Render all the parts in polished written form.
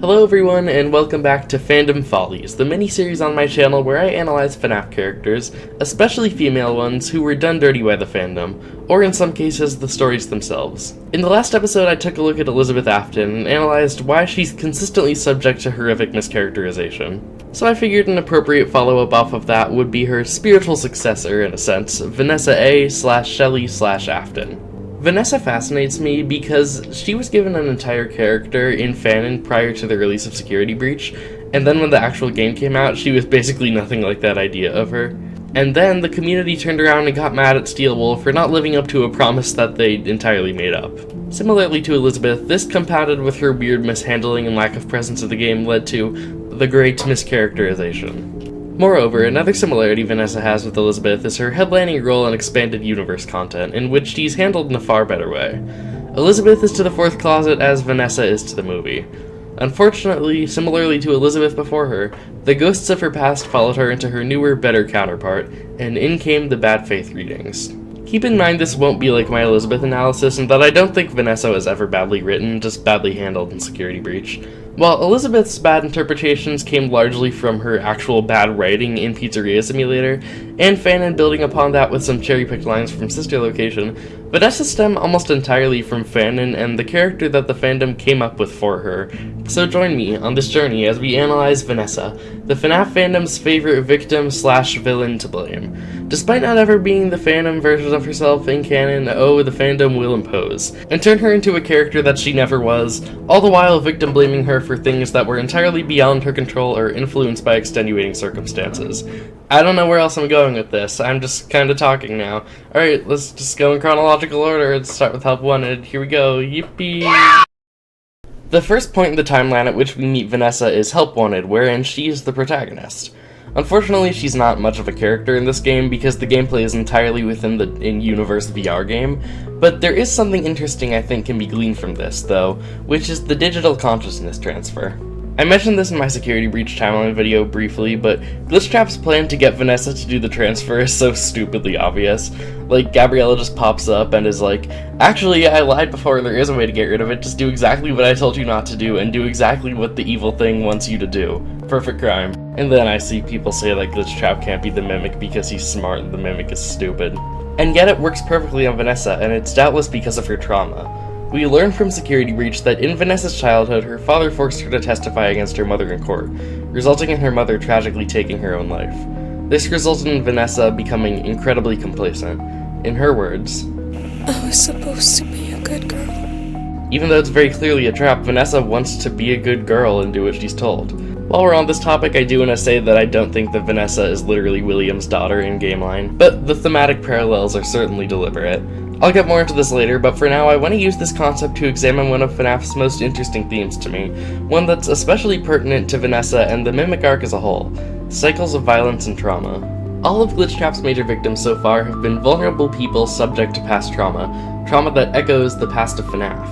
Hello everyone, and welcome back to Fandom Follies, the mini-series on my channel where I analyze FNaF characters, especially female ones who were done dirty by the fandom, or in some cases, the stories themselves. In the last episode I took a look at Elizabeth Afton and analyzed why she's consistently subject to horrific mischaracterization. So I figured an appropriate follow-up off of that would be her spiritual successor, in a sense, Vanessa A/Shelley/Afton. Vanessa fascinates me because she was given an entire character in Fanon prior to the release of Security Breach, and then when the actual game came out, she was basically nothing like that idea of her. And then the community turned around and got mad at Steelwolf for not living up to a promise that they'd entirely made up. Similarly to Elizabeth, this compounded with her weird mishandling and lack of presence in the game led to the great mischaracterization. Moreover, another similarity Vanessa has with Elizabeth is her headlining role in expanded universe content, in which she's handled in a far better way. Elizabeth is to the fourth closet as Vanessa is to the movie. Unfortunately, similarly to Elizabeth before her, the ghosts of her past followed her into her newer, better counterpart, and in came the bad faith readings. Keep in mind this won't be like my Elizabeth analysis, and that I don't think Vanessa was ever badly written, just badly handled in Security Breach. While Elizabeth's bad interpretations came largely from her actual bad writing in Pizzeria Simulator, and Fanon building upon that with some cherry-picked lines from Sister Location, Vanessa stem almost entirely from Fanon and the character that the fandom came up with for her. So join me on this journey as we analyze Vanessa, the FNaF fandom's favorite victim/villain to blame. Despite not ever being the fandom version of herself in canon, the fandom will impose, and turn her into a character that she never was, all the while victim blaming her for things that were entirely beyond her control or influenced by extenuating circumstances. I don't know where else I'm going with this, I'm just kinda talking now. Alright, let's just go in chronological order and start with Help Wanted. Here we go, yippee! The first point in the timeline at which we meet Vanessa is Help Wanted, wherein she is the protagonist. Unfortunately, she's not much of a character in this game because the gameplay is entirely within the in-universe VR game, but there is something interesting I think can be gleaned from this, though, which is the digital consciousness transfer. I mentioned this in my Security Breach timeline video briefly, but Glitchtrap's plan to get Vanessa to do the transfer is so stupidly obvious. Like, Gabriella just pops up and is like, actually, I lied before, there is a way to get rid of it, just do exactly what I told you not to do, and do exactly what the evil thing wants you to do. Perfect crime. And then I see people say that Glitchtrap can't be the Mimic because he's smart and the Mimic is stupid. And yet it works perfectly on Vanessa, and it's doubtless because of her trauma. We learn from Security Breach that in Vanessa's childhood, her father forced her to testify against her mother in court, resulting in her mother tragically taking her own life. This resulted in Vanessa becoming incredibly complacent. In her words, I was supposed to be a good girl. Even though it's very clearly a trap, Vanessa wants to be a good girl and do what she's told. While we're on this topic, I do want to say that I don't think that Vanessa is literally William's daughter in gameline, but the thematic parallels are certainly deliberate. I'll get more into this later, but for now I want to use this concept to examine one of FNaF's most interesting themes to me, one that's especially pertinent to Vanessa and the Mimic arc as a whole: cycles of violence and trauma. All of Glitchtrap's major victims so far have been vulnerable people subject to past trauma that echoes the past of FNaF.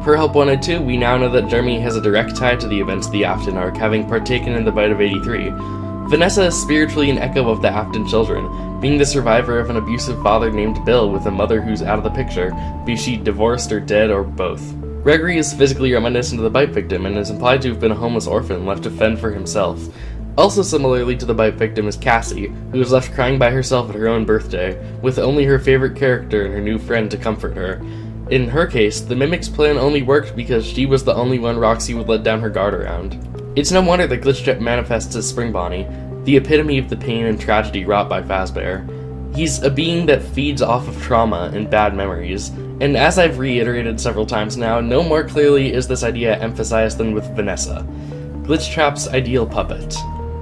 For Help Wanted 2, we now know that Jeremy has a direct tie to the events of the Afton arc, having partaken in the Bite of 83. Vanessa is spiritually an echo of the Afton children, being the survivor of an abusive father named Bill with a mother who's out of the picture, be she divorced or dead or both. Gregory is physically reminiscent of the Bite victim and is implied to have been a homeless orphan left to fend for himself. Also similarly to the Bite victim is Cassie, who was left crying by herself at her own birthday, with only her favorite character and her new friend to comfort her. In her case, the Mimic's plan only worked because she was the only one Roxy would let down her guard around. It's no wonder that Glitchtrap manifests as Spring Bonnie, the epitome of the pain and tragedy wrought by Fazbear. He's a being that feeds off of trauma and bad memories, and as I've reiterated several times now, no more clearly is this idea emphasized than with Vanessa, Glitchtrap's ideal puppet.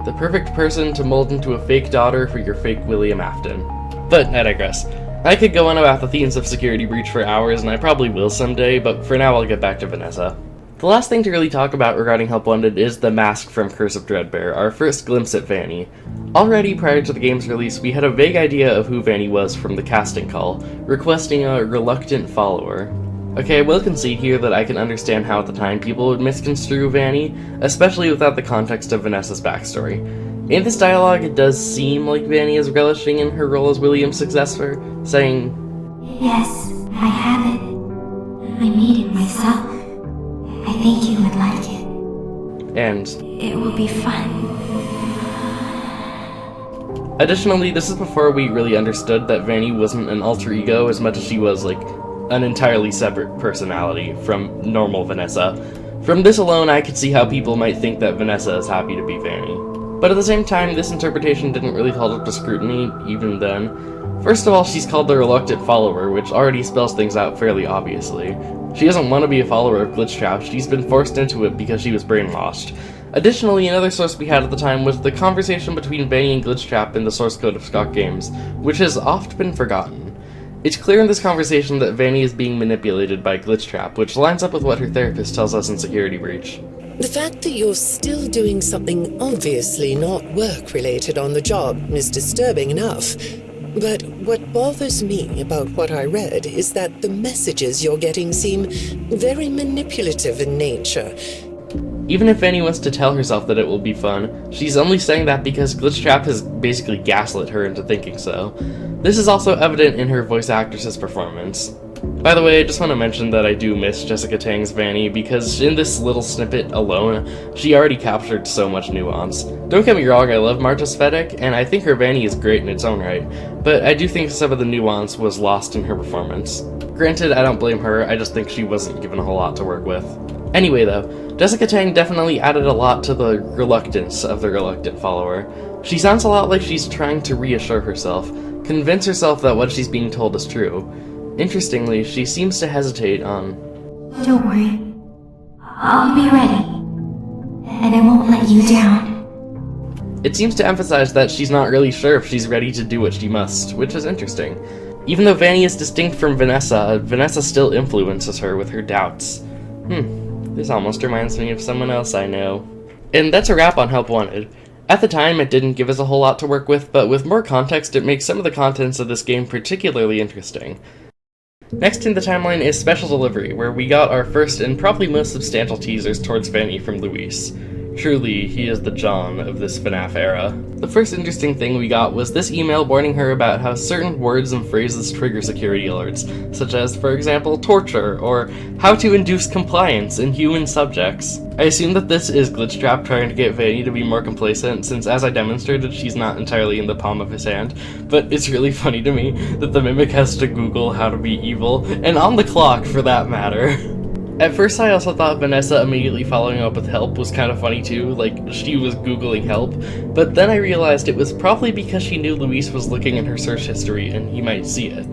The perfect person to mold into a fake daughter for your fake William Afton. But I digress. I could go on about the themes of Security Breach for hours, and I probably will someday, but for now I'll get back to Vanessa. The last thing to really talk about regarding Help Wanted is the mask from Curse of Dreadbear, our first glimpse at Vanny. Already prior to the game's release, we had a vague idea of who Vanny was from the casting call, requesting a reluctant follower. Okay, I will concede here that I can understand how at the time people would misconstrue Vanny, especially without the context of Vanessa's backstory. In this dialogue, it does seem like Vanny is relishing in her role as William's successor, saying, "Yes, I have it. I made it myself. I think you would like it." and It will be fun. additionally, this is before we really understood that Vanny wasn't an alter ego as much as she was, like, an entirely separate personality from normal Vanessa. From this alone, I could see how people might think that Vanessa is happy to be Vanny. But at the same time, this interpretation didn't really hold up to scrutiny, even then. First of all, she's called the reluctant follower, which already spells things out fairly obviously. She doesn't want to be a follower of Glitchtrap, she's been forced into it because she was brainwashed. Additionally, another source we had at the time was the conversation between Vanny and Glitchtrap in the source code of Scott Games, which has oft been forgotten. It's clear in this conversation that Vanny is being manipulated by Glitchtrap, which lines up with what her therapist tells us in Security Breach. The fact that you're still doing something obviously not work-related on the job is disturbing enough. But what bothers me about what I read is that the messages you're getting seem very manipulative in nature. Even if Vanny wants to tell herself that it will be fun, she's only saying that because Glitchtrap has basically gaslit her into thinking so. This is also evident in her voice actress's performance. By the way, I just want to mention that I do miss Jessica Tang's Vanny, because in this little snippet alone, she already captured so much nuance. Don't get me wrong, I love Marta Svedek, and I think her Vanny is great in its own right, but I do think some of the nuance was lost in her performance. Granted, I don't blame her, I just think she wasn't given a whole lot to work with. Anyway though, Jessica Tang definitely added a lot to the reluctance of the reluctant follower. She sounds a lot like she's trying to reassure herself, convince herself that what she's being told is true. Interestingly, she seems to hesitate on, Don't worry. I'll be ready. And I won't let you down. It seems to emphasize that she's not really sure if she's ready to do what she must, which is interesting. Even though Vanny is distinct from Vanessa, Vanessa still influences her with her doubts. This almost reminds me of someone else I know. And that's a wrap on Help Wanted. At the time, it didn't give us a whole lot to work with, but with more context, it makes some of the contents of this game particularly interesting. Next in the timeline is Special Delivery, where we got our first and probably most substantial teasers towards Vanny from Luis. Truly, he is the John of this FNaF era. The first interesting thing we got was this email warning her about how certain words and phrases trigger security alerts, such as, for example, torture, or how to induce compliance in human subjects. I assume that this is Glitchtrap trying to get Vanny to be more complacent, since as I demonstrated, she's not entirely in the palm of his hand, but it's really funny to me that the Mimic has to Google how to be evil, and on the clock for that matter. At first I also thought Vanessa immediately following up with help was kind of funny too, like she was googling help, but then I realized it was probably because she knew Luis was looking in her search history and he might see it.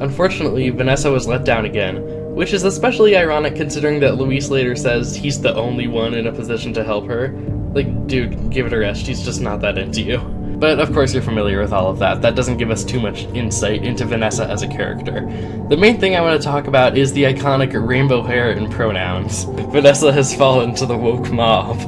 Unfortunately, Vanessa was let down again, which is especially ironic considering that Luis later says he's the only one in a position to help her. Like, dude, give it a rest, she's just not that into you. But of course you're familiar with all of that. That doesn't give us too much insight into Vanessa as a character. The main thing I want to talk about is the iconic rainbow hair and pronouns. Vanessa has fallen to the woke mob.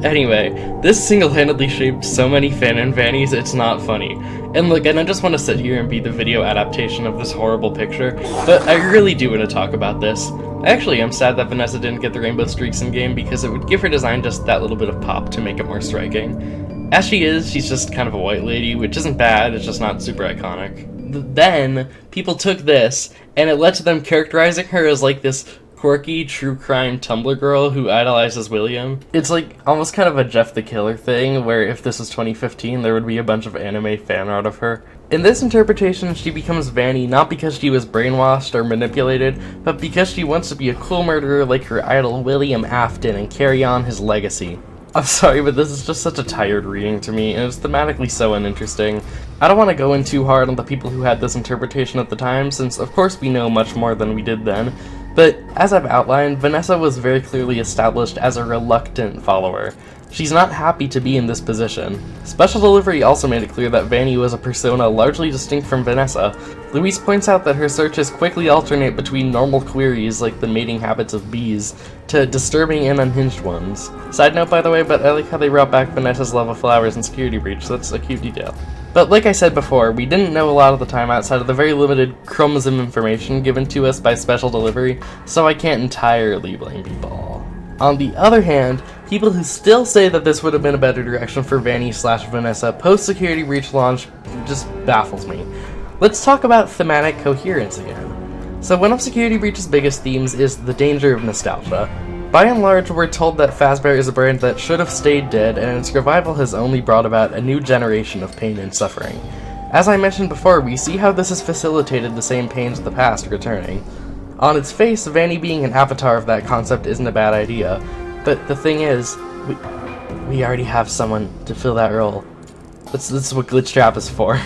Anyway, this single-handedly shaped so many fanon Vannies, it's not funny. And look, and I just want to sit here and be the video adaptation of this horrible picture, but I really do want to talk about this. Actually, I'm sad that Vanessa didn't get the rainbow streaks in-game because it would give her design just that little bit of pop to make it more striking. As she is, she's just kind of a white lady, which isn't bad, it's just not super iconic. Then, people took this, and it led to them characterizing her as like this quirky, true crime Tumblr girl who idolizes William. It's like almost kind of a Jeff the Killer thing, where if this was 2015, there would be a bunch of anime fan art of her. In this interpretation, she becomes Vanny not because she was brainwashed or manipulated, but because she wants to be a cool murderer like her idol William Afton and carry on his legacy. I'm sorry, but this is just such a tired reading to me, and it's thematically so uninteresting. I don't want to go in too hard on the people who had this interpretation at the time, since of course we know much more than we did then, but as I've outlined, Vanessa was very clearly established as a reluctant follower. She's not happy to be in this position. Special Delivery also made it clear that Vanny was a persona largely distinct from Vanessa. Luis points out that her searches quickly alternate between normal queries like the mating habits of bees, to disturbing and unhinged ones. Side note by the way, but I like how they brought back Vanessa's love of flowers in Security Breach, that's a cute detail. But like I said before, we didn't know a lot of the time outside of the very limited chromosome information given to us by Special Delivery, so I can't entirely blame people. On the other hand, people who still say that this would have been a better direction for Vanny/Vanessa post-Security Breach launch just baffles me. Let's talk about thematic coherence again. So one of Security Breach's biggest themes is the danger of nostalgia. By and large, we're told that Fazbear is a brand that should have stayed dead, and its revival has only brought about a new generation of pain and suffering. As I mentioned before, we see how this has facilitated the same pains of the past returning. On its face, Vanny being an avatar of that concept isn't a bad idea, but the thing is, we already have someone to fill that role. This is what Glitch Trap is for.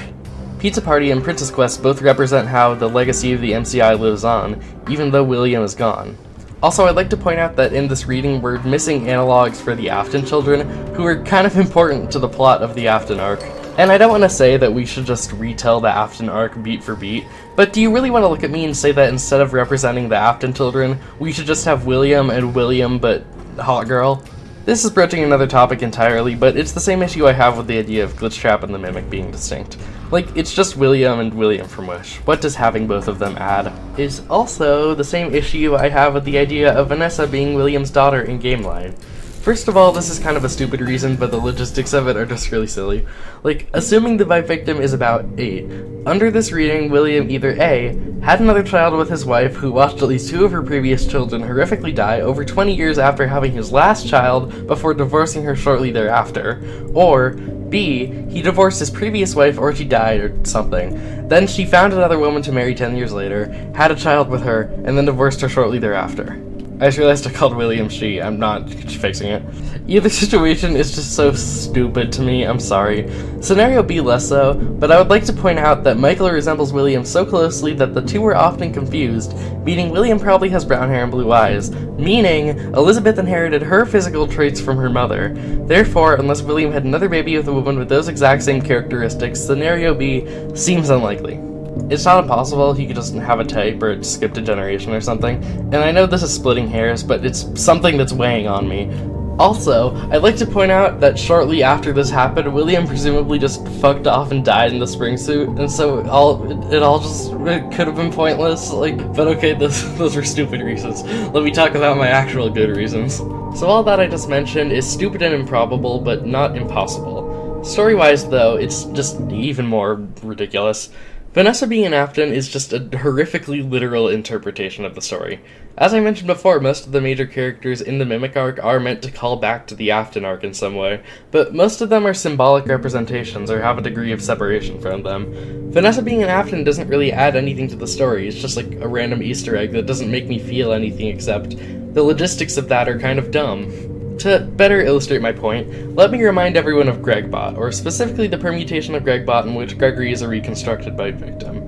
Pizza Party and Princess Quest both represent how the legacy of the MCI lives on, even though William is gone. Also, I'd like to point out that in this reading, we're missing analogs for the Afton children, who are kind of important to the plot of the Afton arc. And I don't want to say that we should just retell the Afton arc beat for beat, but do you really want to look at me and say that instead of representing the Afton children, we should just have William and William but hot girl? This is broaching another topic entirely, but it's the same issue I have with the idea of Glitch Trap and the Mimic being distinct. Like, it's just William and William from Wish. What does having both of them add? Is also the same issue I have with the idea of Vanessa being William's daughter in Gameline. First of all, this is kind of a stupid reason, but the logistics of it are just really silly. Like, assuming the bite victim is about 8, under this reading, William either A, had another child with his wife who watched at least 2 of her previous children horrifically die over 20 years after having his last child before divorcing her shortly thereafter, or B, he divorced his previous wife or she died or something. Then she found another woman to marry 10 years later, had a child with her, and then divorced her shortly thereafter. I just realized I called William she. I'm not fixing it. Either situation is just so stupid to me, I'm sorry. Scenario B less so, but I would like to point out that Michael resembles William so closely that the two are often confused, meaning William probably has brown hair and blue eyes, meaning Elizabeth inherited her physical traits from her mother. Therefore, unless William had another baby with a woman with those exact same characteristics, Scenario B seems unlikely. It's not impossible, he could just have a type or skip a generation or something, and I know this is splitting hairs, but it's something that's weighing on me. Also, I'd like to point out that shortly after this happened, William presumably just fucked off and died in the spring suit, and so it could have been pointless, but okay, those were stupid reasons. Let me talk about my actual good reasons. So all that I just mentioned is stupid and improbable, but not impossible. Story-wise though, it's just even more ridiculous. Vanessa being an Afton is just a horrifically literal interpretation of the story. As I mentioned before, most of the major characters in the Mimic arc are meant to call back to the Afton arc in some way, but most of them are symbolic representations or have a degree of separation from them. Vanessa being an Afton doesn't really add anything to the story, it's just like a random Easter egg that doesn't make me feel anything except the logistics of that are kind of dumb. To better illustrate my point, let me remind everyone of Gregbot, or specifically the permutation of Gregbot in which Gregory is a reconstructed bite victim.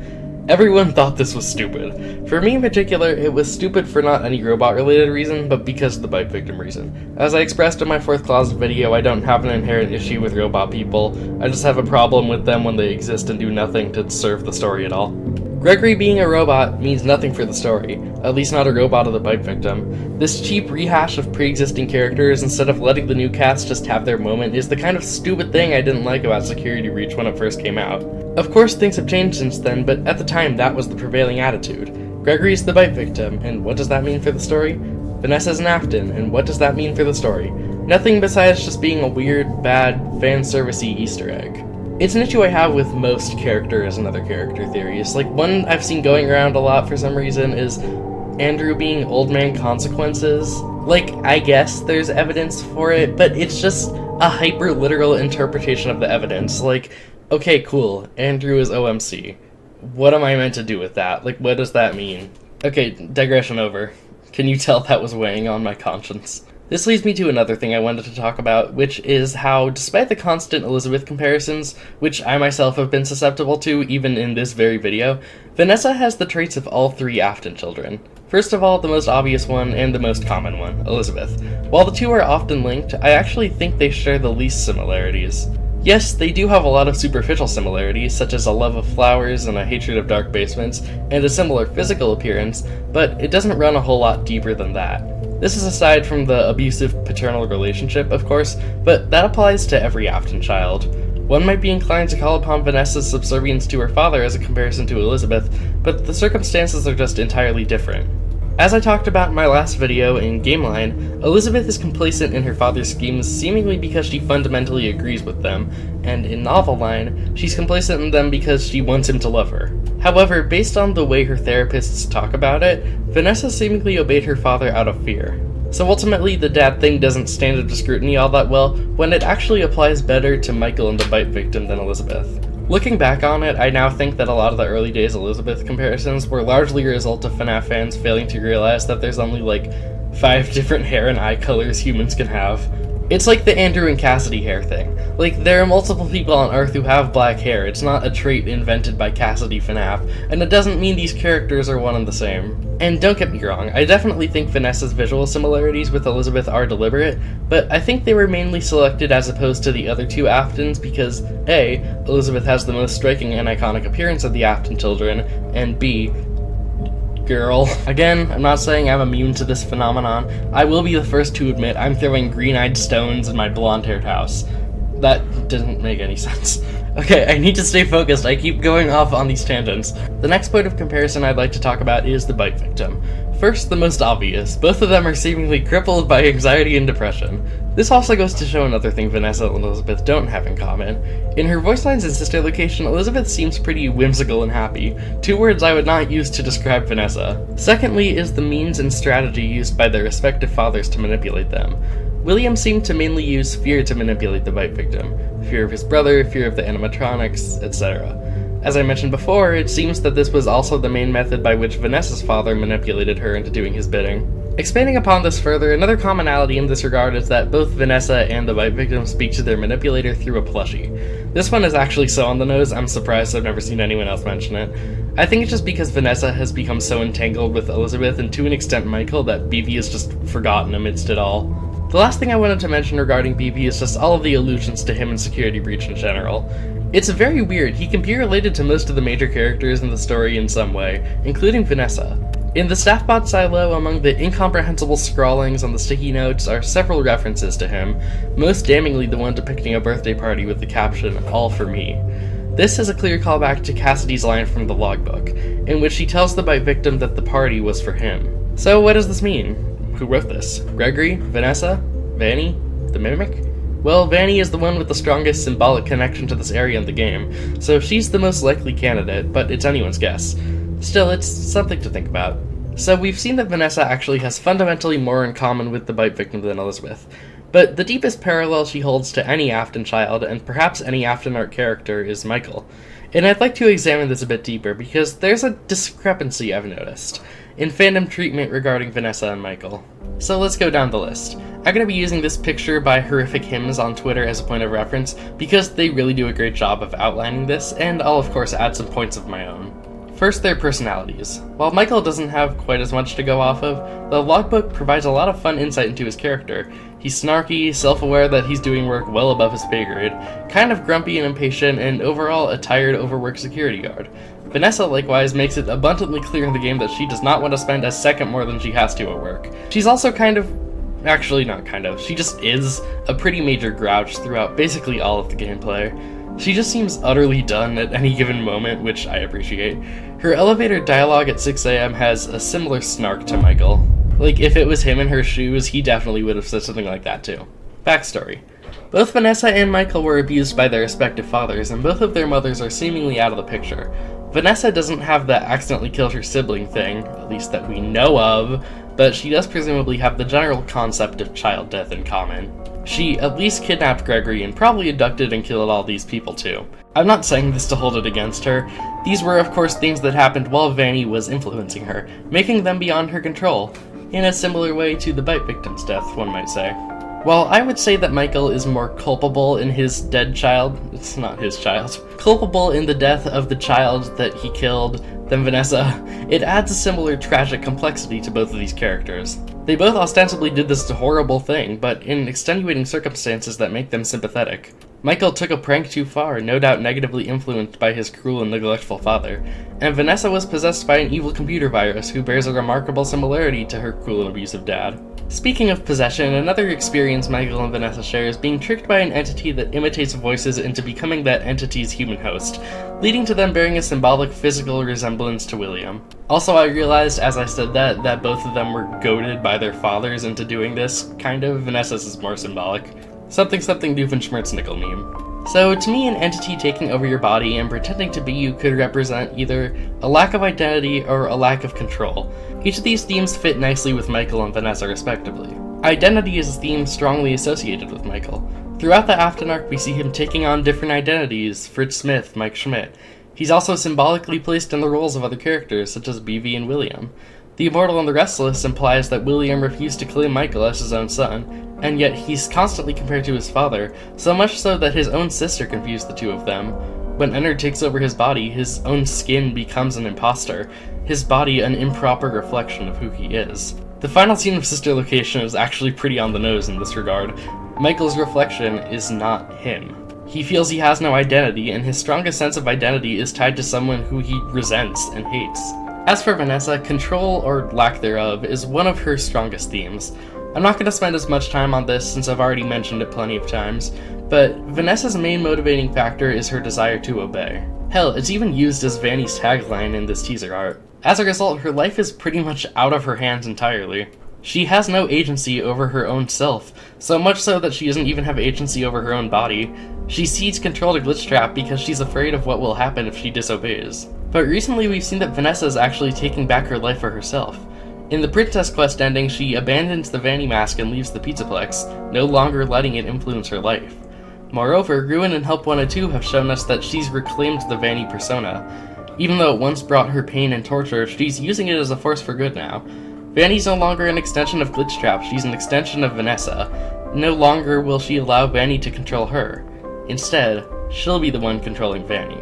Everyone thought this was stupid. For me in particular, it was stupid for not any robot-related reason, but because of the bite victim reason. As I expressed in my 4th Closet video, I don't have an inherent issue with robot people, I just have a problem with them when they exist and do nothing to serve the story at all. Gregory being a robot means nothing for the story, at least not a robot of the bite victim. This cheap rehash of pre-existing characters instead of letting the new cast just have their moment is the kind of stupid thing I didn't like about Security Breach when it first came out. Of course things have changed since then, but at the time that was the prevailing attitude. Gregory's the bite victim, and what does that mean for the story? Vanessa's an Afton, and what does that mean for the story? Nothing besides just being a weird, bad, fan-service-y Easter egg. It's an issue I have with most characters and other character theories. Like, one I've seen going around a lot for some reason is Andrew being old man consequences. Like, I guess there's evidence for it, but it's just a hyper-literal interpretation of the evidence. Like, okay, cool, Andrew is OMC. What am I meant to do with that? Like, what does that mean? Okay, digression over. Can you tell that was weighing on my conscience? This leads me to another thing I wanted to talk about, which is how, despite the constant Elizabeth comparisons, which I myself have been susceptible to even in this very video, Vanessa has the traits of all 3 Afton children. First of all, the most obvious one, and the most common one, Elizabeth. While the two are often linked, I actually think they share the least similarities. Yes, they do have a lot of superficial similarities, such as a love of flowers and a hatred of dark basements, and a similar physical appearance, but it doesn't run a whole lot deeper than that. This is aside from the abusive paternal relationship, of course, but that applies to every Afton child. One might be inclined to call upon Vanessa's subservience to her father as a comparison to Elizabeth, but the circumstances are just entirely different. As I talked about in my last video in Gameline, Elizabeth is complacent in her father's schemes seemingly because she fundamentally agrees with them, and in Novel Line, she's complacent in them because she wants him to love her. However, based on the way her therapists talk about it, Vanessa seemingly obeyed her father out of fear. So ultimately, the dad thing doesn't stand up to scrutiny all that well when it actually applies better to Michael and the bite victim than Elizabeth. Looking back on it, I now think that a lot of the early days Elizabeth comparisons were largely a result of FNaF fans failing to realize that there's only like 5 different hair and eye colors humans can have. It's like the Andrew and Cassidy hair thing. Like, there are multiple people on Earth who have black hair. It's not a trait invented by Cassidy FNaF, and it doesn't mean these characters are one and the same. And don't get me wrong, I definitely think Vanessa's visual similarities with Elizabeth are deliberate, but I think they were mainly selected as opposed to the other 2 Aftons because A, Elizabeth has the most striking and iconic appearance of the Afton children, and B, girl. Again, I'm not saying I'm immune to this phenomenon. I will be the first to admit I'm throwing green-eyed stones in my blonde-haired house. That didn't make any sense. Okay, I need to stay focused. I keep going off on these tangents. The next point of comparison I'd like to talk about is the bite victim. First, the most obvious. Both of them are seemingly crippled by anxiety and depression. This also goes to show another thing Vanessa and Elizabeth don't have in common. In her voice lines and sister location, Elizabeth seems pretty whimsical and happy, 2 words I would not use to describe Vanessa. Secondly is the means and strategy used by their respective fathers to manipulate them. William seemed to mainly use fear to manipulate the bite victim. Fear of his brother, fear of the animatronics, etc. As I mentioned before, it seems that this was also the main method by which Vanessa's father manipulated her into doing his bidding. Expanding upon this further, another commonality in this regard is that both Vanessa and the bite victim speak to their manipulator through a plushie. This one is actually so on the nose, I'm surprised I've never seen anyone else mention it. I think it's just because Vanessa has become so entangled with Elizabeth and to an extent Michael that BB is just forgotten amidst it all. The last thing I wanted to mention regarding BB is just all of the allusions to him in Security Breach in general. It's very weird, he can be related to most of the major characters in the story in some way, including Vanessa. In the Staffbot silo, among the incomprehensible scrawlings on the sticky notes are several references to him, most damningly the one depicting a birthday party with the caption, "All for me." This is a clear callback to Cassidy's line from the logbook, in which she tells the bite victim that the party was for him. So what does this mean? Who wrote this? Gregory? Vanessa? Vanny? The Mimic? Well, Vanny is the one with the strongest symbolic connection to this area in the game, so she's the most likely candidate, but it's anyone's guess. Still, it's something to think about. So we've seen that Vanessa actually has fundamentally more in common with the bite victim than Elizabeth, but the deepest parallel she holds to any Afton child, and perhaps any Afton art character, is Michael. And I'd like to examine this a bit deeper, because there's a discrepancy I've noticed in fandom treatment regarding Vanessa and Michael. So let's go down the list. I'm going to be using this picture by Horrific Hymns on Twitter as a point of reference, because they really do a great job of outlining this, and I'll of course add some points of my own. First, their personalities. While Michael doesn't have quite as much to go off of, the logbook provides a lot of fun insight into his character. He's snarky, self-aware that he's doing work well above his pay grade, kind of grumpy and impatient, and overall a tired, overworked security guard. Vanessa, likewise, makes it abundantly clear in the game that she does not want to spend a second more than she has to at work. She's also actually not kind of, she just is a pretty major grouch throughout basically all of the gameplay. She just seems utterly done at any given moment, which I appreciate. Her elevator dialogue at 6 AM has a similar snark to Michael. Like, if it was him in her shoes, he definitely would have said something like that too. Backstory. Both Vanessa and Michael were abused by their respective fathers, and both of their mothers are seemingly out of the picture. Vanessa doesn't have the accidentally killed her sibling thing, at least that we know of, but she does presumably have the general concept of child death in common. She at least kidnapped Gregory and probably abducted and killed all these people too. I'm not saying this to hold it against her. These were of course things that happened while Vanny was influencing her, making them beyond her control, in a similar way to the bite victim's death, one might say. While I would say that Michael is more culpable in his dead child, it's not his child, culpable in the death of the child that he killed than Vanessa, it adds a similar tragic complexity to both of these characters. They both ostensibly did this horrible thing, but in extenuating circumstances that make them sympathetic. Michael took a prank too far, no doubt negatively influenced by his cruel and neglectful father, and Vanessa was possessed by an evil computer virus who bears a remarkable similarity to her cruel and abusive dad. Speaking of possession, another experience Michael and Vanessa share is being tricked by an entity that imitates voices into becoming that entity's human host, leading to them bearing a symbolic physical resemblance to William. Also, I realized as I said that both of them were goaded by their fathers into doing this, kind of. Vanessa's is more symbolic. Something Doofenshmirtz nickel meme. So, to me, an entity taking over your body and pretending to be you could represent either a lack of identity or a lack of control. Each of these themes fit nicely with Michael and Vanessa respectively. Identity is a theme strongly associated with Michael. Throughout the Afton arc, we see him taking on different identities: Fritz Smith, Mike Schmidt. He's also symbolically placed in the roles of other characters, such as BV and William. The Immortal and the Restless implies that William refused to claim Michael as his own son, and yet he's constantly compared to his father, so much so that his own sister confused the two of them. When Ennard takes over his body, his own skin becomes an imposter, his body an improper reflection of who he is. The final scene of Sister Location is actually pretty on the nose in this regard. Michael's reflection is not him. He feels he has no identity, and his strongest sense of identity is tied to someone who he resents and hates. As for Vanessa, control, or lack thereof, is one of her strongest themes. I'm not going to spend as much time on this since I've already mentioned it plenty of times, but Vanessa's main motivating factor is her desire to obey. Hell, it's even used as Vanny's tagline in this teaser art. As a result, her life is pretty much out of her hands entirely. She has no agency over her own self, so much so that she doesn't even have agency over her own body. She cedes control to Glitchtrap because she's afraid of what will happen if she disobeys. But recently we've seen that Vanessa is actually taking back her life for herself. In the Princess Quest ending, she abandons the Vanny mask and leaves the Pizzaplex, no longer letting it influence her life. Moreover, Ruin and Help Wanted 2 have shown us that she's reclaimed the Vanny persona. Even though it once brought her pain and torture, she's using it as a force for good now. Vanny's no longer an extension of Glitchtrap, she's an extension of Vanessa. No longer will she allow Vanny to control her. Instead, she'll be the one controlling Vanny.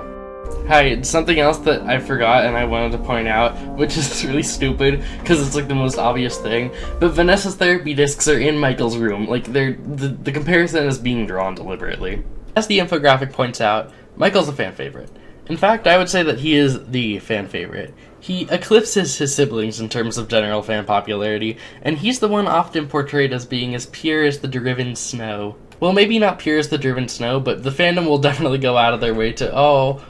Hi, something else that I forgot and I wanted to point out, which is really stupid, because it's like the most obvious thing, but Vanessa's therapy discs are in Michael's room. Like, the comparison is being drawn deliberately. As the infographic points out, Michael's a fan favorite. In fact, I would say that he is the fan favorite. He eclipses his siblings in terms of general fan popularity, and he's the one often portrayed as being as pure as the driven snow. Well, maybe not pure as the driven snow, but the fandom will definitely go out of their way to, oh,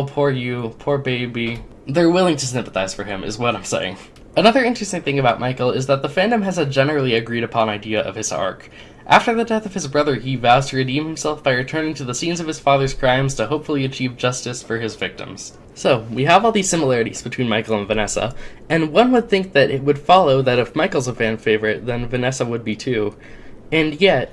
poor you, poor baby. They're willing to sympathize for him, is what I'm saying. Another interesting thing about Michael is that the fandom has a generally agreed upon idea of his arc. After the death of his brother, he vows to redeem himself by returning to the scenes of his father's crimes to hopefully achieve justice for his victims. So, we have all these similarities between Michael and Vanessa, and one would think that it would follow that if Michael's a fan favorite, then Vanessa would be too. And yet,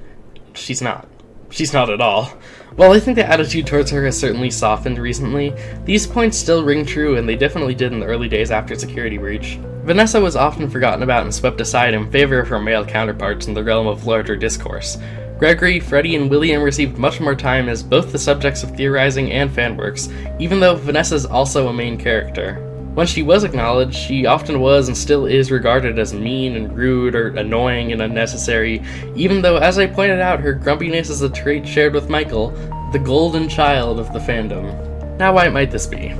she's not. She's not at all. While I think the attitude towards her has certainly softened recently, these points still ring true, and they definitely did in the early days after Security Breach. Vanessa was often forgotten about and swept aside in favor of her male counterparts in the realm of larger discourse. Gregory, Freddie, and William received much more time as both the subjects of theorizing and fanworks, even though Vanessa's also a main character. When she was acknowledged, she often was and still is regarded as mean and rude or annoying and unnecessary, even though, as I pointed out, her grumpiness is a trait shared with Michael, the golden child of the fandom. Now, why might this be?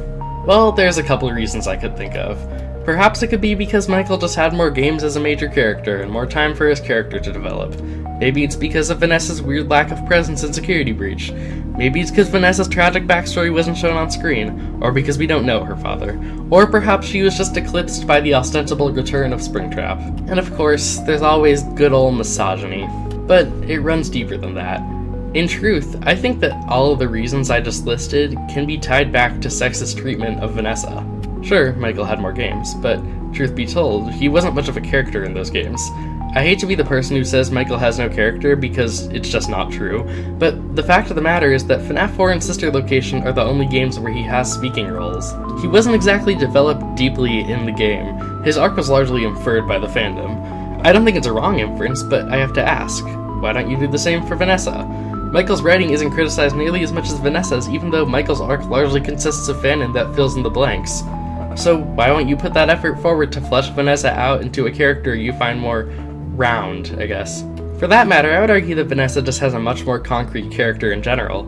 Well, there's a couple of reasons I could think of. Perhaps it could be because Michael just had more games as a major character and more time for his character to develop. Maybe it's because of Vanessa's weird lack of presence in Security Breach. Maybe it's because Vanessa's tragic backstory wasn't shown on screen, or because we don't know her father. Or perhaps she was just eclipsed by the ostensible return of Springtrap. And of course, there's always good old misogyny. But it runs deeper than that. In truth, I think that all of the reasons I just listed can be tied back to sexist treatment of Vanessa. Sure, Michael had more games, but truth be told, he wasn't much of a character in those games. I hate to be the person who says Michael has no character because it's just not true, but the fact of the matter is that FNaF 4 and Sister Location are the only games where he has speaking roles. He wasn't exactly developed deeply in the game. His arc was largely inferred by the fandom. I don't think it's a wrong inference, but I have to ask, why don't you do the same for Vanessa? Michael's writing isn't criticized nearly as much as Vanessa's, even though Michael's arc largely consists of fanon that fills in the blanks. So why won't you put that effort forward to flesh Vanessa out into a character you find more round, I guess. For that matter, I would argue that Vanessa just has a much more concrete character in general,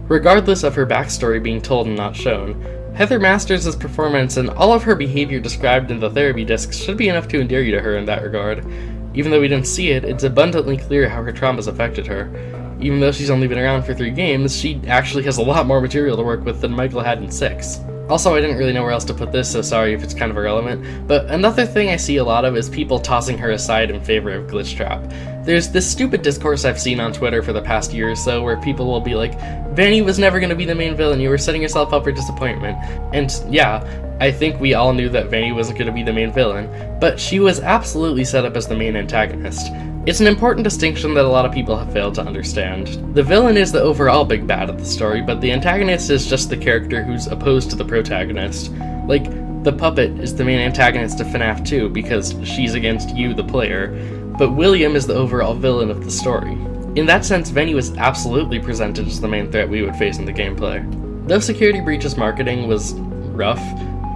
regardless of her backstory being told and not shown. Heather Masters' performance and all of her behavior described in the therapy discs should be enough to endear you to her in that regard. Even though we didn't see it, it's abundantly clear how her traumas affected her. Even though she's only been around for 3 games, she actually has a lot more material to work with than Michael had in 6. Also, I didn't really know where else to put this, so sorry if it's kind of irrelevant, but another thing I see a lot of is people tossing her aside in favor of Glitchtrap. There's this stupid discourse I've seen on Twitter for the past year or so where people will be like, Vanny was never going to be the main villain, you were setting yourself up for disappointment. And yeah, I think we all knew that Vanny wasn't going to be the main villain, but she was absolutely set up as the main antagonist. It's an important distinction that a lot of people have failed to understand. The villain is the overall big bad of the story, but the antagonist is just the character who's opposed to the protagonist. Like, the puppet is the main antagonist of FNaF 2 because she's against you, the player, but William is the overall villain of the story. In that sense, Vanny was absolutely presented as the main threat we would face in the gameplay. Though Security Breach's marketing was rough,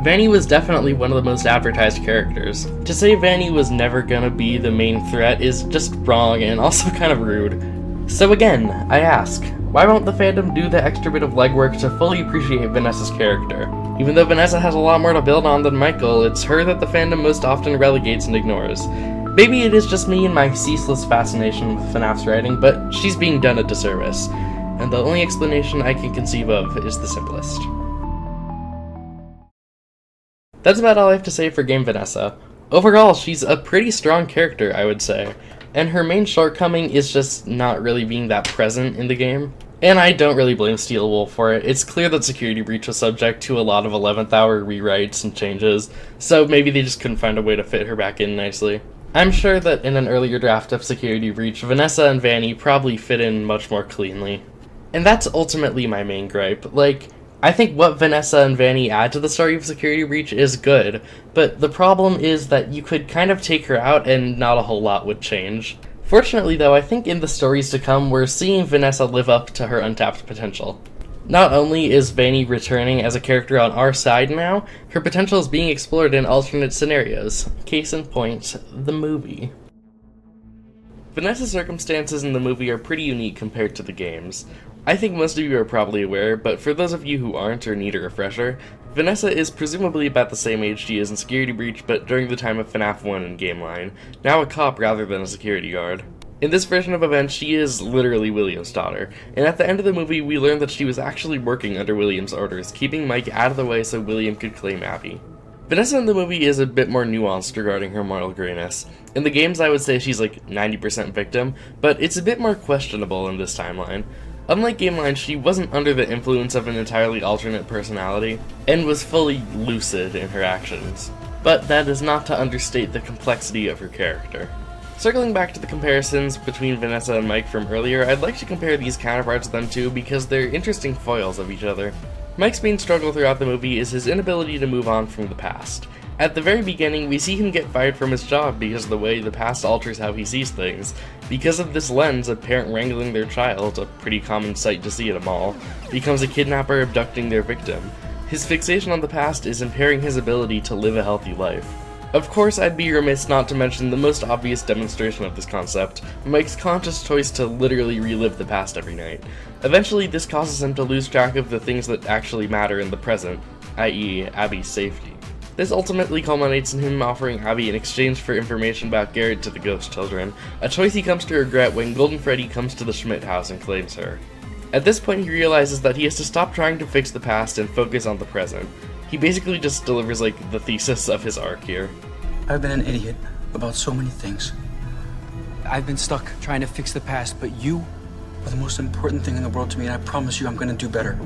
Vanny was definitely one of the most advertised characters. To say Vanny was never gonna be the main threat is just wrong and also kind of rude. So again, I ask, why won't the fandom do the extra bit of legwork to fully appreciate Vanessa's character? Even though Vanessa has a lot more to build on than Michael, it's her that the fandom most often relegates and ignores. Maybe it is just me and my ceaseless fascination with FNaF's writing, but she's being done a disservice. And the only explanation I can conceive of is the simplest. That's about all I have to say for Game Vanessa. Overall, she's a pretty strong character, I would say, and her main shortcoming is just not really being that present in the game. And I don't really blame Steel Wolf for it. It's clear that Security Breach was subject to a lot of 11th hour rewrites and changes, so maybe they just couldn't find a way to fit her back in nicely. I'm sure that in an earlier draft of Security Breach, Vanessa and Vanny probably fit in much more cleanly. And that's ultimately my main gripe. Like, I think what Vanessa and Vanny add to the story of Security Breach is good, but the problem is that you could kind of take her out and not a whole lot would change. Fortunately though, I think in the stories to come, we're seeing Vanessa live up to her untapped potential. Not only is Vanny returning as a character on our side now, her potential is being explored in alternate scenarios. Case in point, the movie. Vanessa's circumstances in the movie are pretty unique compared to the games. I think most of you are probably aware, but for those of you who aren't or need a refresher, Vanessa is presumably about the same age she is in Security Breach, but during the time of FNaF 1 in Gameline, now a cop rather than a security guard. In this version of events, she is literally William's daughter, and at the end of the movie we learn that she was actually working under William's orders, keeping Mike out of the way so William could claim Abby. Vanessa in the movie is a bit more nuanced regarding her moral grayness. In the games I would say she's like 90% victim, but it's a bit more questionable in this timeline. Unlike Gameline, she wasn't under the influence of an entirely alternate personality, and was fully lucid in her actions. But that is not to understate the complexity of her character. Circling back to the comparisons between Vanessa and Mike from earlier, I'd like to compare these counterparts of them two because they're interesting foils of each other. Mike's main struggle throughout the movie is his inability to move on from the past. At the very beginning, we see him get fired from his job because of the way the past alters how he sees things. Because of this lens, a parent wrangling their child, a pretty common sight to see at a mall, becomes a kidnapper abducting their victim. His fixation on the past is impairing his ability to live a healthy life. Of course, I'd be remiss not to mention the most obvious demonstration of this concept, Mike's conscious choice to literally relive the past every night. Eventually, this causes him to lose track of the things that actually matter in the present, i.e., Abby's safety. This ultimately culminates in him offering Abby in exchange for information about Garrett to the Ghost Children, a choice he comes to regret when Golden Freddy comes to the Schmidt house and claims her. At this point he realizes that he has to stop trying to fix the past and focus on the present. He basically just delivers like the thesis of his arc here. I've been an idiot about so many things. I've been stuck trying to fix the past, but you are the most important thing in the world to me, and I promise you I'm gonna do better.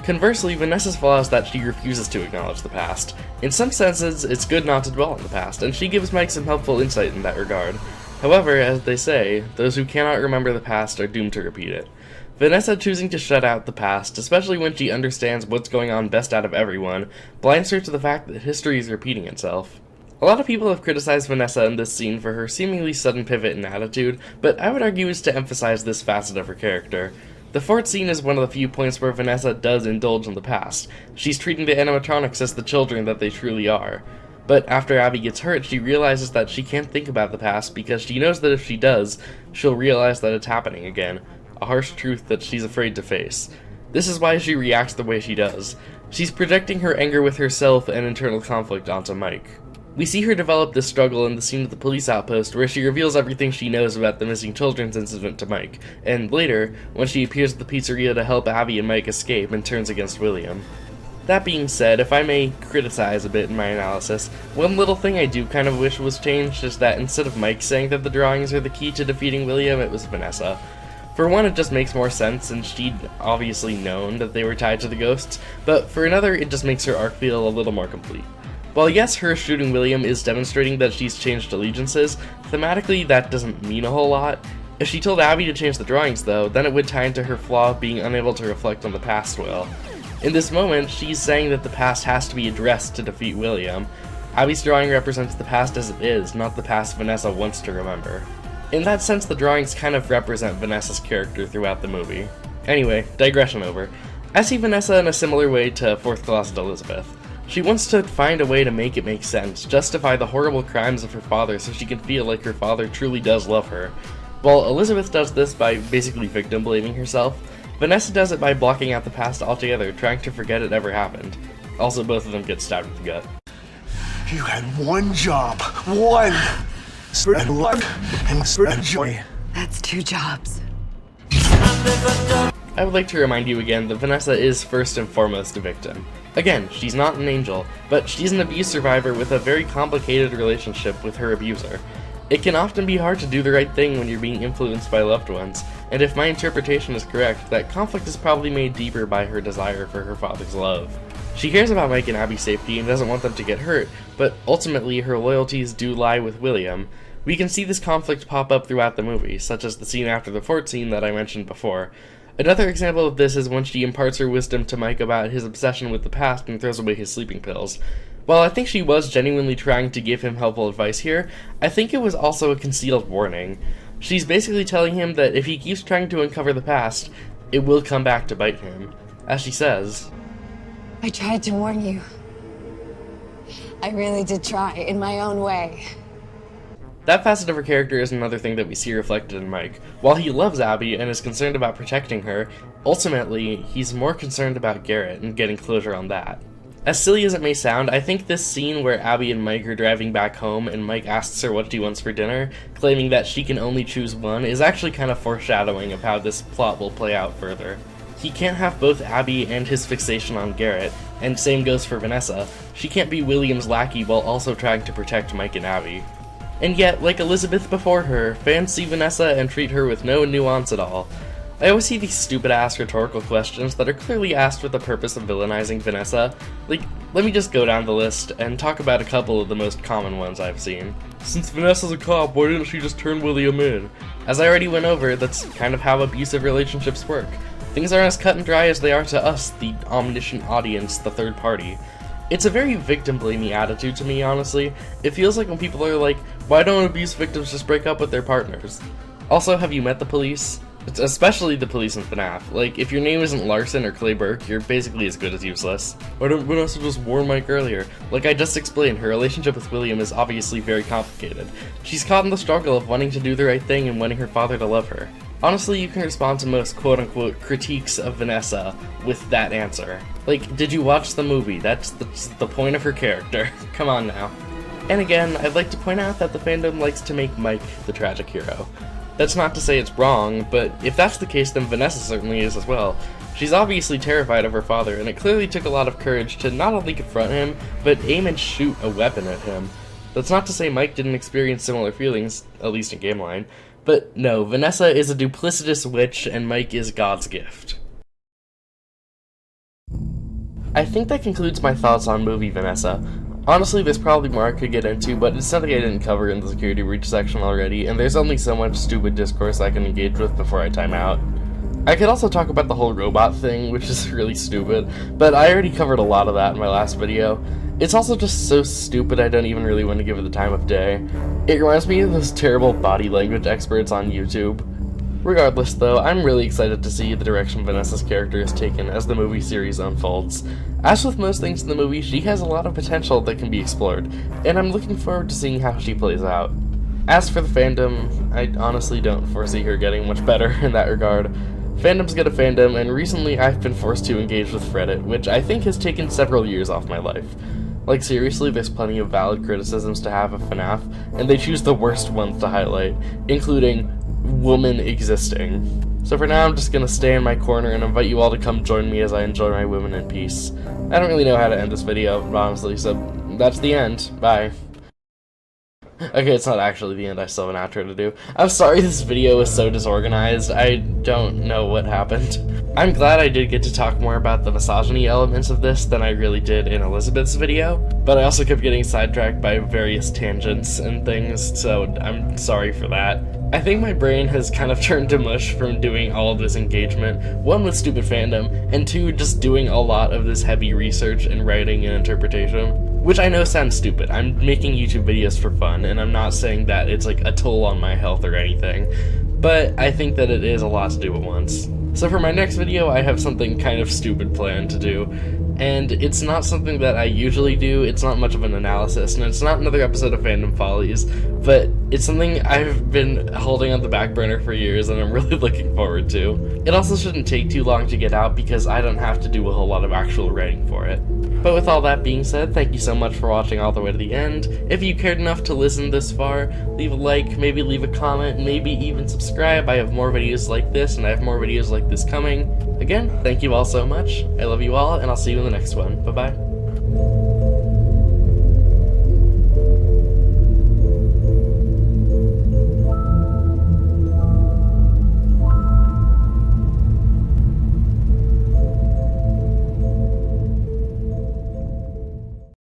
Conversely, Vanessa's flaw is that she refuses to acknowledge the past. In some senses, it's good not to dwell on the past, and she gives Mike some helpful insight in that regard. However, as they say, those who cannot remember the past are doomed to repeat it. Vanessa choosing to shut out the past, especially when she understands what's going on best out of everyone, blinds her to the fact that history is repeating itself. A lot of people have criticized Vanessa in this scene for her seemingly sudden pivot in attitude, but I would argue it's to emphasize this facet of her character. The fort scene is one of the few points where Vanessa does indulge in the past. She's treating the animatronics as the children that they truly are. But after Abby gets hurt, she realizes that she can't think about the past because she knows that if she does, she'll realize that it's happening again. A harsh truth that she's afraid to face. This is why she reacts the way she does. She's projecting her anger with herself and internal conflict onto Mike. We see her develop this struggle in the scene at the police outpost where she reveals everything she knows about the missing children's incident to Mike, and later, when she appears at the pizzeria to help Abby and Mike escape and turns against William. That being said, if I may criticize a bit in my analysis, one little thing I do kind of wish was changed is that instead of Mike saying that the drawings are the key to defeating William, it was Vanessa. For one, it just makes more sense, and she'd obviously known that they were tied to the ghosts, but for another, it just makes her arc feel a little more complete. While yes, her shooting William is demonstrating that she's changed allegiances, thematically that doesn't mean a whole lot. If she told Abby to change the drawings though, then it would tie into her flaw of being unable to reflect on the past well. In this moment, she's saying that the past has to be addressed to defeat William. Abby's drawing represents the past as it is, not the past Vanessa wants to remember. In that sense, the drawings kind of represent Vanessa's character throughout the movie. Anyway, digression over. I see Vanessa in a similar way to 4th Closet Elizabeth. She wants to find a way to make it make sense, justify the horrible crimes of her father so she can feel like her father truly does love her. While Elizabeth does this by basically victim blaming herself, Vanessa does it by blocking out the past altogether, trying to forget it ever happened. Also, both of them get stabbed in the gut. You had one job. One! Spread love and spread joy. That's 2 jobs. I would like to remind you again that Vanessa is first and foremost a victim. Again, she's not an angel, but she's an abuse survivor with a very complicated relationship with her abuser. It can often be hard to do the right thing when you're being influenced by loved ones, and if my interpretation is correct, that conflict is probably made deeper by her desire for her father's love. She cares about Mike and Abby's safety and doesn't want them to get hurt, but ultimately her loyalties do lie with William. We can see this conflict pop up throughout the movie, such as the scene after the fort scene that I mentioned before. Another example of this is when she imparts her wisdom to Mike about his obsession with the past and throws away his sleeping pills. While I think she was genuinely trying to give him helpful advice here, I think it was also a concealed warning. She's basically telling him that if he keeps trying to uncover the past, it will come back to bite him. As she says, I tried to warn you. I really did try, in my own way. That facet of her character is another thing that we see reflected in Mike. While he loves Abby and is concerned about protecting her, ultimately, he's more concerned about Garrett and getting closure on that. As silly as it may sound, I think this scene where Abby and Mike are driving back home and Mike asks her what she wants for dinner, claiming that she can only choose one, is actually kind of foreshadowing of how this plot will play out further. He can't have both Abby and his fixation on Garrett, and same goes for Vanessa. She can't be William's lackey while also trying to protect Mike and Abby. And yet, like Elizabeth before her, fans see Vanessa and treat her with no nuance at all. I always see these stupid-ass rhetorical questions that are clearly asked with the purpose of villainizing Vanessa. Like, let me just go down the list and talk about a couple of the most common ones I've seen. Since Vanessa's a cop, why didn't she just turn William in? As I already went over, that's kind of how abusive relationships work. Things aren't as cut and dry as they are to us, the omniscient audience, the third party. It's a very victim-blamey attitude to me, honestly. It feels like when people are like, why don't abuse victims just break up with their partners? Also, have you met the police? It's especially the police in FNaF. Like, if your name isn't Larson or Clay Burke, you're basically as good as useless. Why didn't Vanessa just warn Mike earlier? Like I just explained, her relationship with William is obviously very complicated. She's caught in the struggle of wanting to do the right thing and wanting her father to love her. Honestly, you can respond to most quote-unquote critiques of Vanessa with that answer. Like, did you watch the movie? That's the point of her character. Come on now. And again, I'd like to point out that the fandom likes to make Mike the tragic hero. That's not to say it's wrong, but if that's the case, then Vanessa certainly is as well. She's obviously terrified of her father, and it clearly took a lot of courage to not only confront him, but aim and shoot a weapon at him. That's not to say Mike didn't experience similar feelings, at least in gameline. But no, Vanessa is a duplicitous witch, and Mike is God's gift. I think that concludes my thoughts on movie Vanessa. Honestly, there's probably more I could get into, but it's something I didn't cover in the security breach section already, and there's only so much stupid discourse I can engage with before I time out. I could also talk about the whole robot thing, which is really stupid, but I already covered a lot of that in my last video. It's also just so stupid I don't even really want to give it the time of day. It reminds me of those terrible body language experts on YouTube. Regardless though, I'm really excited to see the direction Vanessa's character is taken as the movie series unfolds. As with most things in the movie, she has a lot of potential that can be explored, and I'm looking forward to seeing how she plays out. As for the fandom, I honestly don't foresee her getting much better in that regard. Fandoms get a fandom, and recently I've been forced to engage with Reddit, which I think has taken several years off my life. Like seriously, there's plenty of valid criticisms to have of FNaF, and they choose the worst ones to highlight, including woman existing. So for now, I'm just gonna stay in my corner and invite you all to come join me as I enjoy my women in peace. I don't really know how to end this video, honestly, so that's the end. Bye. Okay, it's not actually the end, I still have an outro to do. I'm sorry this video was so disorganized, I don't know what happened. I'm glad I did get to talk more about the misogyny elements of this than I really did in Elizabeth's video, but I also kept getting sidetracked by various tangents and things, so I'm sorry for that. I think my brain has kind of turned to mush from doing all of this engagement, one with stupid fandom, and two, just doing a lot of this heavy research and writing and interpretation. Which I know sounds stupid. I'm making YouTube videos for fun, and I'm not saying that it's like a toll on my health or anything, but I think that it is a lot to do at once. So for my next video, I have something kind of stupid planned to do, and it's not something that I usually do, it's not much of an analysis, and it's not another episode of Fandom Follies, but it's something I've been holding on the back burner for years and I'm really looking forward to. It also shouldn't take too long to get out because I don't have to do a whole lot of actual writing for it. But with all that being said, thank you so much for watching all the way to the end. If you cared enough to listen this far, leave a like, maybe leave a comment, maybe even subscribe. I have more videos like this, and I have more videos like this coming. Again, thank you all so much. I love you all, and I'll see you in the next one. Bye-bye.